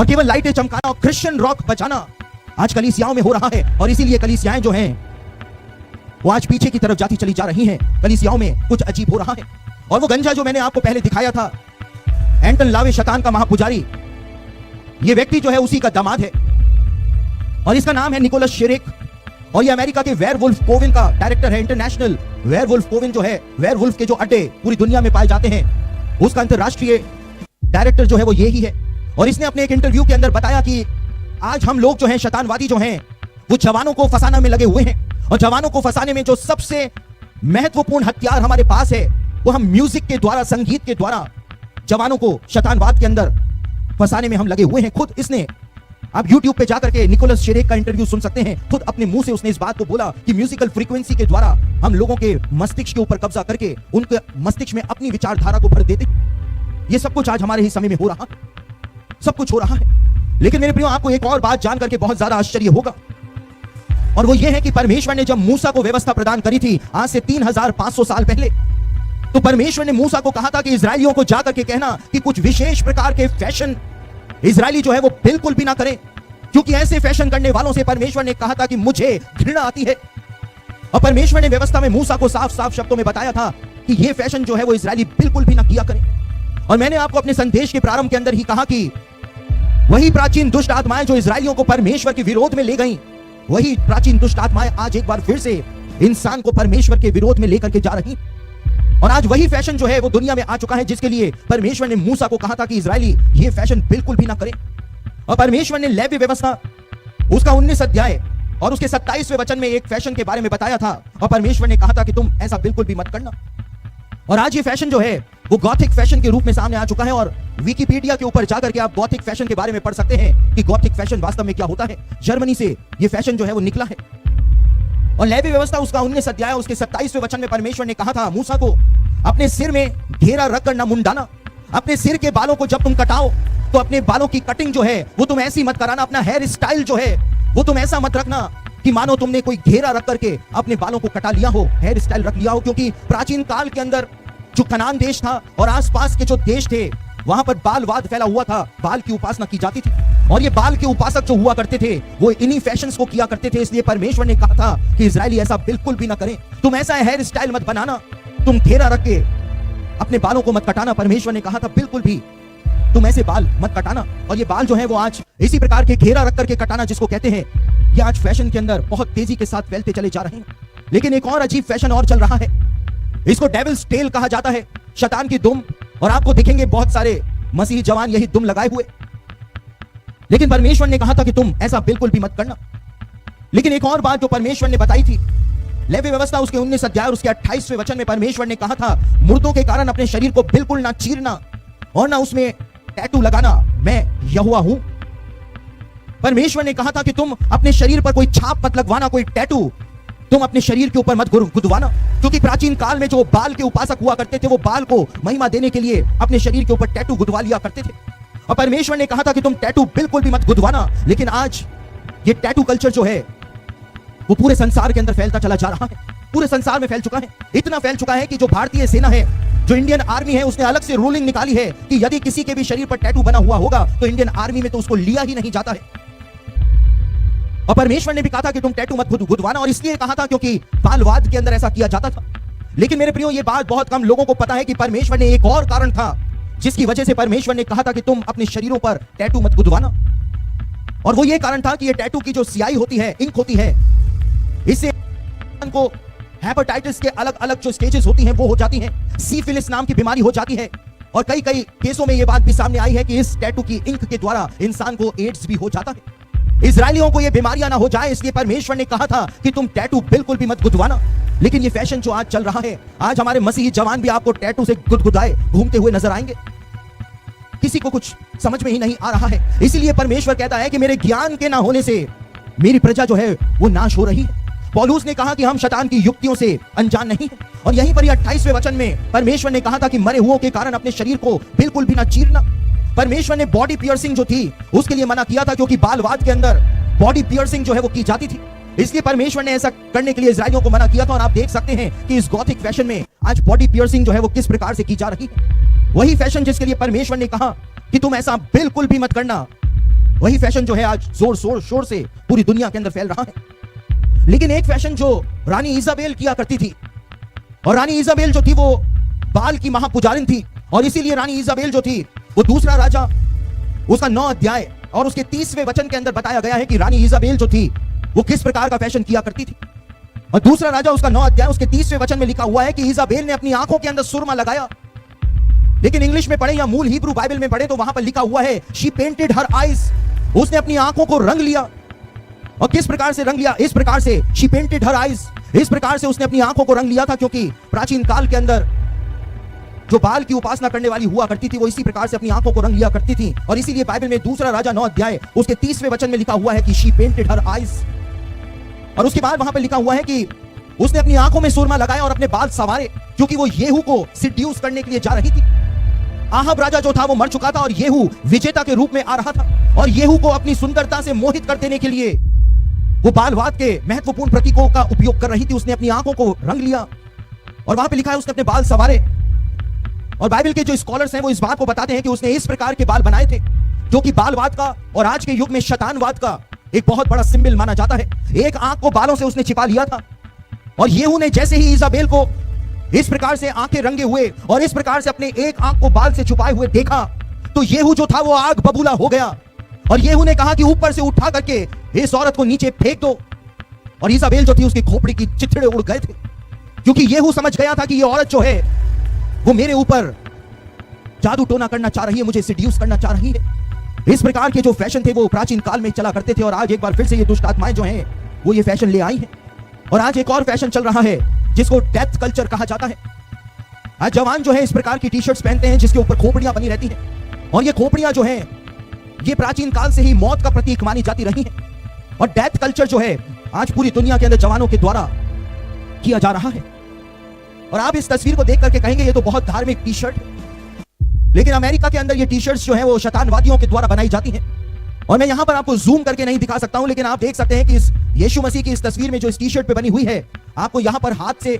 और केवल लाइटें चमकाना और क्रिश्चियन रॉक बजाना आज कलीसियाओं में हो रहा है। और इसीलिए कलीसियाएं जो हैं वो आज पीछे की तरफ जाती चली जा रही हैं। कलीसियाओं में कुछ अजीब हो रहा है। और वो गंजा जो मैंने आपको पहले दिखाया था, एंटन लावे, शैतान का महापुजारी, ये व्यक्ति जो है उसी का दामाद है और इसका नाम है निकोलस शेरेक। और ये अमेरिका के वेयरवुल्फ कोविन का डायरेक्टर है। इंटरनेशनल वेयरवुल्फ कोविन जो है, वेयरवुल्फ के जो अड्डे पूरी दुनिया में पाए जाते हैं, उसका अंतरराष्ट्रीय डायरेक्टर जो है वो यही है। और इसने अपने एक इंटरव्यू के अंदर बताया कि आज हम लोग जो हैं, शैतानवादी जो हैं, वो जवानों को फंसाने में लगे हुए हैं। और जवानों को फंसाने में जो सबसे महत्वपूर्ण हथियार हमारे पास है वो हम म्यूजिक के द्वारा, संगीत के द्वारा जवानों को शैतानवाद के अंदर फंसाने में हम लगे हुए हैं। खुद इसने, आप YouTube पे जाकर के निकोलस शेरेक का इंटरव्यू सुन सकते हैं, खुद अपने मुंह से उसने इस बात को बोला कि म्यूजिकल फ्रीक्वेंसी के द्वारा हम लोगों के मस्तिष्क के ऊपर कब्जा करके उनके मस्तिष्क में अपनी विचारधारा को भर देते। ये सब कुछ आज हमारे ही समय में हो रहा है, सब कुछ हो रहा है। लेकिन मेरे प्रियो, आपको एक और बात जान करके बहुत ज्यादा आश्चर्य होगा, और वो ये है कि परमेश्वर ने जब मूसा को व्यवस्था प्रदान करी थी आज से 3500 साल पहले, तो परमेश्वर ने मूसा को कहा था कि इजरायलियों को जाकर के कहना कि कुछ विशेष प्रकार के फैशन इजरायली जो है वो बिल्कुल भी ना करें, क्योंकि ऐसे फैशन करने वालों से परमेश्वर ने कहा था कि मुझे घृणा आती है। और परमेश्वर ने व्यवस्था में मूसा को साफ साफ शब्दों में बताया था कि ये फैशन जो है वो इजरायली बिल्कुल भी ना किया करें। और मैंने आपको अपने संदेश के प्रारंभ के अंदर ही कहा कि वही प्राचीन दुष्ट आत्माएं जो इजरायलियों को परमेश्वर के विरोध में ले गईं, वही प्राचीन दुष्ट आत्माएं आज एक बार फिर से इंसान को परमेश्वर के विरोध में लेकर के जा रही। और आज वही फैशन जो है वो दुनिया में आ चुका है, जिसके लिए परमेश्वर ने मूसा को कहा था कि इजरायली ये फैशन बिल्कुल भी ना करें। और परमेश्वर ने लेवी व्यवस्था उसका 19 अध्याय और उसके 27वें वचन में एक फैशन के बारे में बताया था, और परमेश्वर ने कहा था कि तुम ऐसा बिल्कुल भी मत करना। और आज ये फैशन जो है वो गॉथिक फैशन के रूप में सामने आ चुका है। और विकिपीडिया के ऊपर जाकर के आप गॉथिक फैशन के बारे में पढ़ सकते हैं कि गॉथिक फैशन वास्तव में क्या होता है। जर्मनी से ये फैशन जो है वो निकला है। और लेवी व्यवस्था उसका 19 अध्याय उसके 27वें वचन में परमेश्वर ने कहा था मूसा को, अपने सिर में घेरा रखकर न मुंडाना। अपने सिर के बालों को जब तुम कटाओ तो अपने बालों की कटिंग जो है वो तुम ऐसी मत कराना। अपना हेयर स्टाइल जो है वो तुम ऐसा मत रखना कि मानो तुमने कोई घेरा रख करके अपने बालों को कटा लिया हो, हेयर स्टाइल रख लिया हो। क्योंकि प्राचीन काल के अंदर जो कनान देश था और आसपास के जो देश थे, वहां पर बालवाद फैला हुआ था, बाल की उपासना की जाती थी। और ये बाल के उपासक जो हुआ करते थे वो इन्हीं फैशंस को किया करते थे। इसलिए परमेश्वर ने कहा था कि इजरायली ऐसा बिल्कुल भी ना करें। तुम ऐसा हेयर स्टाइल मत बनाना, तुम घेरा रख के अपने बालों को मत कटाना। परमेश्वर ने कहा था बिल्कुल भी तुम ऐसे बाल मत कटाना। और ये बाल जो है वो आज इसी प्रकार के घेरा रख करके कटाना जिसको कहते हैं, ये आज फैशन के अंदर बहुत तेजी के साथ फैलते चले जा रहे हैं। लेकिन एक और अजीब फैशन और चल रहा है, इसको डेविल्स टेल कहा जाता है, शैतान की दुम। और आपको दिखेंगे बहुत सारे मसीही जवान यही दुम लगाए हुए। लेकिन परमेश्वर ने कहा था कि तुम ऐसा बिल्कुल भी मत करना। लेकिन एक और बात जो परमेश्वर ने बताई थी, लेवी व्यवस्था उसके 19 अध्याय और उसके 28वें वचन में परमेश्वर ने कहा था मुर्दों के कारण अपने शरीर को बिल्कुल ना चीरना और ना उसमें टैटू लगाना, मैं यहोवा हूं। परमेश्वर ने कहा था कि तुम अपने शरीर पर कोई छाप मत लगवाना, कोई टैटू तुम अपने शरीर के ऊपर मत गुदवाना। क्योंकि प्राचीन काल में जो बाल के उपासक हुआ करते थे वो बाल को महिमा देने के लिए अपने शरीर के ऊपर टैटू गुदवा लिया करते थे। और परमेश्वर ने कहा था कि तुम टैटू बिल्कुल भी मत गुदवाना। लेकिन आज ये टैटू कल्चर जो है वो पूरे संसार के अंदर फैलता चला जा रहा है, पूरे संसार में फैल चुका है। इतना फैल चुका है कि जो भारतीय सेना है, जो इंडियन आर्मी है, उसने अलग से रूलिंग निकाली है कि यदि किसी के भी शरीर पर टैटू बना हुआ होगा तो इंडियन आर्मी में तो उसको लिया ही नहीं जाता है। और परमेश्वर ने भी कहा था कि तुम टैटू मत गुदवाना, और इसलिए कहा था क्योंकि बालवाद के अंदर ऐसा किया जाता था। लेकिन मेरे प्रियो, ये बात बहुत कम लोगों को पता है कि परमेश्वर ने एक और कारण था जिसकी वजह से परमेश्वर ने कहा था कि तुम अपने शरीरों पर टैटू मत गुदवाना। और वो ये कारण था कि ये टैटू की जो स्याही होती है, इंक होती है, इससे को हेपेटाइटिस के अलग अलग जो स्टेजेस होती हैं वो हो जाती हैं, सिफिलिस नाम की बीमारी हो जाती है। और कई कई केसों में ये बात भी सामने आई है कि इस टैटू की इंक के द्वारा इंसान को एड्स भी हो जाता है। इजरायलियों को ये बीमारियां ना हो जाए, इसलिए परमेश्वर ने कहा था कि तुम टैटू बिल्कुल भी मत गुदवाना। लेकिन ये फैशन जो आज चल रहा है, आज हमारे मसीही जवान भी आपको टैटू से गुदगुदाए घूमते हुए नजर आएंगे। किसी को कुछ समझ में ही नहीं आ रहा है। इसीलिए परमेश्वर कहता है कि मेरे ज्ञान के ना होने से मेरी प्रजा जो है वो नाश हो रही है। पौलुस ने कहा कि हम शैतान की युक्तियों से अनजान नहीं हैं। और यहीं पर 28वें वचन में परमेश्वर ने कहा था कि मरे हुओं के कारण अपने शरीर को बिल्कुल भी ना चीरना। परमेश्वर ने बॉडी पियर्सिंग जो थी उसके लिए मना किया था, क्योंकि बालवाद के अंदर बॉडी पियर्सिंग जो है वो की जाती थी। इसलिए परमेश्वर ने ऐसा करने के लिए इजरायलियों को मना किया था। और आप देख सकते हैं कि इस गॉथिक फैशन में आज बॉडी पियर्सिंग जो है वो किस प्रकार से की जा रही है। वही फैशन जिसके लिए परमेश्वर ने कहा कि तुम ऐसा बिल्कुल भी मत करना, वही फैशन जो है आज जोर शोर से पूरी दुनिया के अंदर फैल रहा है। लेकिन एक फैशन जो रानी इजाबेल किया करती थी, और रानी इजाबेल जो थी वो बाल की महापुजारिन थी, और इसीलिए रानी इजाबेल जो थी वो दूसरा राजा उसका 9 अध्याय और उसके 30वें वचन के अंदर बताया गया है कि रानी इजाबेल जो थी वो किस प्रकार का फैशन किया करती थी। और दूसरा राजा उसका 9 अध्याय उसके 30वें वचन में लिखा हुआ है कि इजाबेल ने अपनी आंखों के अंदर सुरमा लगाया। लेकिन इंग्लिश में पढ़े या मूल हिब्रू बाइबल में पढ़े तो वहां पर लिखा हुआ है शी पेंटेड हर आईज, उसने अपनी आंखों को रंग लिया। और किस प्रकार से रंग लिया? इस प्रकार से शी पेंटेड हर आईज, इस प्रकार से उसने अपनी आंखों को रंग लिया था, क्योंकि प्राचीन काल के अंदर जो बाल की उपासना करने वाली हुआ करती थी वो इसी प्रकार से अपनी आंखों को रंग लिया करती थी। और इसीलिए बाइबल में दूसरा राजा 9 अध्याय उसके 30वें वचन में लिखा हुआ है कि शी पेंटेड हर आईज। और उसके बाद वहां पर लिखा हुआ है कि उसने अपनी आंखों में सुरमा लगाया और अपने बाल संवारे, क्योंकि वो येहू को सिड्यूस करने के लिए जा रही थी। आहब राजा जो था वो मर चुका था और येहू विजेता के रूप में आ रहा था, और येहू को अपनी सुंदरता से मोहित कर देने के लिए वो बालवाद के महत्वपूर्ण प्रतीकों का उपयोग कर रही थी। उसने अपनी आंखों को रंग लिया, और वहां पे लिखा है उसने अपने बाल संवारे। और बाइबल के जो स्कॉलर्स हैं वो इस बात को बताते हैं कि उसने इस प्रकार के बाल बनाए थे जो कि बालवाद का और आज के युग में शैतानवाद का एक बहुत बड़ा सिंबल माना जाता है। एक आंख को बालों से उसने छिपा लिया था, और येहू ने जैसे ही इजाबेल को इस प्रकार से आंखें रंगे हुए और इस प्रकार से अपने एक आंख को बाल से छुपाए हुए देखा तो येहू जो था वो आग बबूला हो गया। और येहू ने कहा कि ऊपर से उठा करके इस औरत को नीचे फेंक दो। और इजाबेल जो थी उसकी खोपड़ी की चिथड़े उड़ गए थे, क्योंकि येहू समझ गया था कि ये औरत जो है वो मेरे ऊपर जादू टोना करना चाह रही है, मुझे सिड्यूस करना चाह रही है। इस प्रकार के जो फैशन थे वो प्राचीन काल में चला करते थे, और आज एक बार फिर से ये दुष्ट आत्माएं जो हैं वो ये फैशन ले आई हैं। और आज एक और फैशन चल रहा है जिसको डेथ कल्चर कहा जाता है। आज जवान जो है इस प्रकार की टी शर्ट्स पहनते हैं जिसके ऊपर खोपड़ियां बनी रहती हैं, और ये खोपड़ियां जो हैं ये प्राचीन काल से ही मौत का प्रतीक मानी जाती रही हैं। और डेथ कल्चर जो है आज पूरी दुनिया के अंदर जवानों के द्वारा किया जा रहा है। और आप इस तस्वीर को देख करके कहेंगे ये तो बहुत धार्मिक टी शर्ट है, लेकिन अमेरिका के अंदर ये टी शर्ट्स जो है वो शैतानवादियों के द्वारा बनाई जाती हैं। और मैं यहां पर आपको जूम करके नहीं दिखा सकता हूं, लेकिन आप देख सकते हैं कि इस यीशु मसीह की इस तस्वीर में जो इस टी शर्ट पे बनी हुई है, आपको यहां पर हाथ से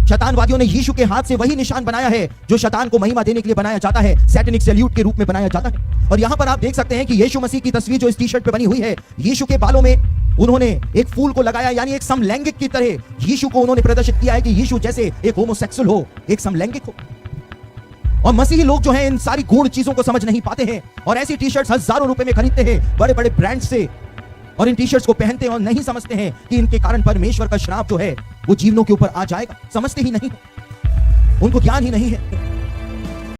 शैतानवादियों ने यीशु के हाथ से वही निशान बनाया है जो शैतान को महिमा देने के लिए बनाया जाता है, सैटेनिक सैल्यूट के रूप में बनाया जाता है। और यहां पर आप देख सकते हैं कि यीशु मसीह की तस्वीर जो इस टी शर्ट पे बनी हुई है, यीशु के बालों में उन्होंने एक फूल को लगाया, यानी एक समलैंगिक की तरह यीशु को उन्होंने प्रदर्शित किया है कि यीशु जैसे एक होमोसेक्सुअल हो, एक समलैंगिक हो। और मसीही लोग जो हैं इन सारी गूढ़ चीजों को समझ नहीं पाते हैं, और ऐसी टी शर्ट्स हजारों रुपए में खरीदते हैं बड़े बड़े ब्रांड से, और इन टी शर्ट्स को पहनते हैं और नहीं समझते हैं कि इनके कारण परमेश्वर का श्राप जो है वो जीवनों के ऊपर आ जाएगा। समझते ही नहीं, उनको ज्ञान ही नहीं है।